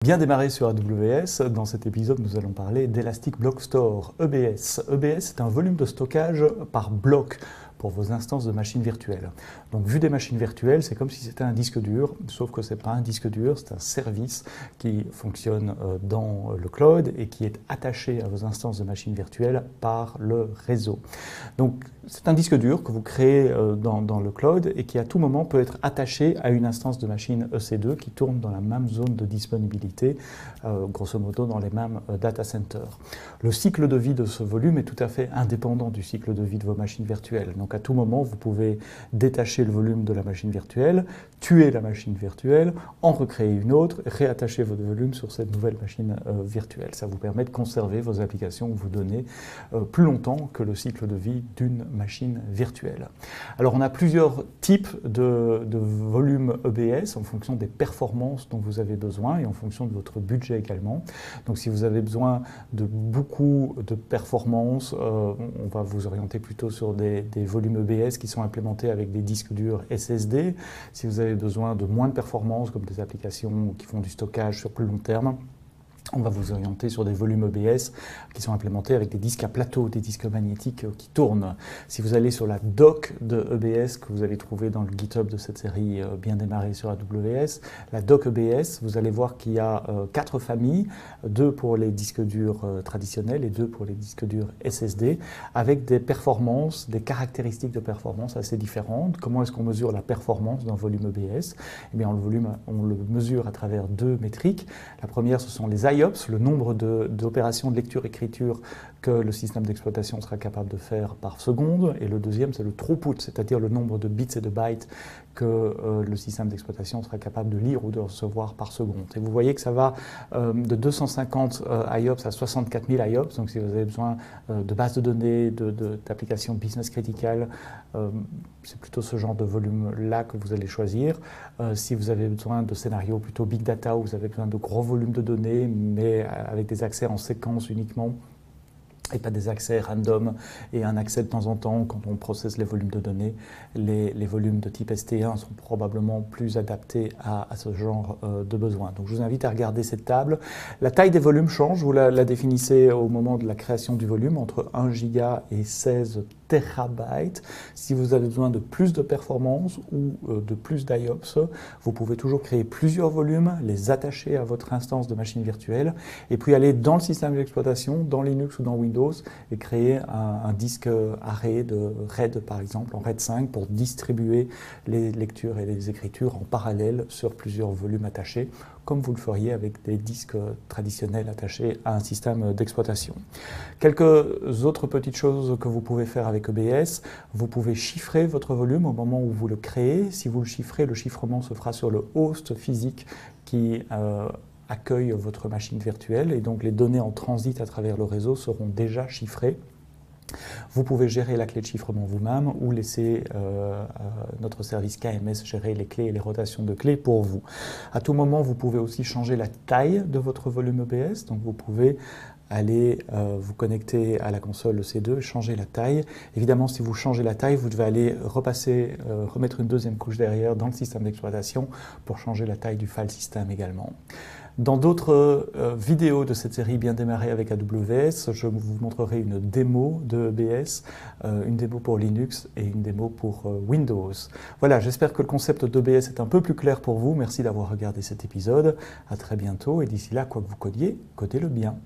Bien démarré sur AWS, dans cet épisode nous allons parler d'Elastic Block Store, EBS. EBS est un volume de stockage par bloc pour vos instances de machines virtuelles. Donc vu des machines virtuelles, c'est comme si c'était un disque dur, sauf que ce n'est pas un disque dur, c'est un service qui fonctionne dans le cloud et qui est attaché à vos instances de machines virtuelles par le réseau. Donc c'est un disque dur que vous créez dans le cloud et qui à tout moment peut être attaché à une instance de machine EC2 qui tourne dans la même zone de disponibilité, grosso modo dans les mêmes data centers. Le cycle de vie de ce volume est tout à fait indépendant du cycle de vie de vos machines virtuelles. Donc à tout moment, vous pouvez détacher le volume de la machine virtuelle, tuer la machine virtuelle, en recréer une autre, réattacher votre volume sur cette nouvelle machine virtuelle. Ça vous permet de conserver vos applications ou vos données plus longtemps que le cycle de vie d'une machine virtuelle. Alors on a plusieurs types de volumes EBS en fonction des performances dont vous avez besoin et en fonction de votre budget également. Donc si vous avez besoin de beaucoup de performances, on va vous orienter plutôt sur des volumes EBS qui sont implémentés avec des disques durs SSD. Si vous avez besoin de moins de performances comme des applications qui font du stockage sur plus long terme, on va vous orienter sur des volumes EBS qui sont implémentés avec des disques à plateau, des disques magnétiques qui tournent. Si vous allez sur la doc de EBS que vous allez trouver dans le GitHub de cette série bien démarrée sur AWS, la doc EBS, vous allez voir qu'il y a 4 familles, 2 pour les disques durs traditionnels et 2 pour les disques durs SSD, avec des performances, des caractéristiques de performance assez différentes. Comment est-ce qu'on mesure la performance d'un volume EBS? Eh bien, le volume, on le mesure à travers 2 métriques. La première, ce sont les IOPS, le nombre d'opérations de lecture-écriture que le système d'exploitation sera capable de faire par seconde. Et le deuxième, c'est le throughput, c'est-à-dire le nombre de bits et de bytes que le système d'exploitation sera capable de lire ou de recevoir par seconde. Et vous voyez que ça va de 250 IOPS à 64 000 IOPS. Donc si vous avez besoin de bases de données, d'applications business critiques, c'est plutôt ce genre de volume-là que vous allez choisir. Si vous avez besoin de scénarios plutôt big data, où vous avez besoin de gros volumes de données, mais avec des accès en séquence uniquement, et pas des accès random et un accès de temps en temps quand on processe les volumes de données. Les volumes de type ST1 sont probablement plus adaptés à ce genre de besoin. Donc je vous invite à regarder cette table. La taille des volumes change, vous la définissez au moment de la création du volume, entre 1 giga et 16 terabytes. Si vous avez besoin de plus de performance ou de plus d'IOPS, vous pouvez toujours créer plusieurs volumes, les attacher à votre instance de machine virtuelle et puis aller dans le système d'exploitation, dans Linux ou dans Windows, et créer un disque array de RAID par exemple, en RAID 5 pour distribuer les lectures et les écritures en parallèle sur plusieurs volumes attachés, comme vous le feriez avec des disques traditionnels attachés à un système d'exploitation. Quelques autres petites choses que vous pouvez faire avec EBS, vous pouvez chiffrer votre volume au moment où vous le créez. Si vous le chiffrez, le chiffrement se fera sur le host physique qui accueille votre machine virtuelle et donc les données en transit à travers le réseau seront déjà chiffrées. Vous pouvez gérer la clé de chiffrement vous-même ou laisser notre service KMS gérer les clés et les rotations de clés pour vous. À tout moment, vous pouvez aussi changer la taille de votre volume EBS. Donc vous pouvez aller vous connecter à la console EC2, changer la taille. Évidemment, si vous changez la taille, vous devez aller remettre une deuxième couche derrière dans le système d'exploitation pour changer la taille du file system également. Dans d'autres vidéos de cette série bien démarrée avec AWS, je vous montrerai une démo de EBS, une démo pour Linux et une démo pour Windows. Voilà, j'espère que le concept d'EBS est un peu plus clair pour vous. Merci d'avoir regardé cet épisode. À très bientôt et d'ici là, quoi que vous codiez, codez-le bien.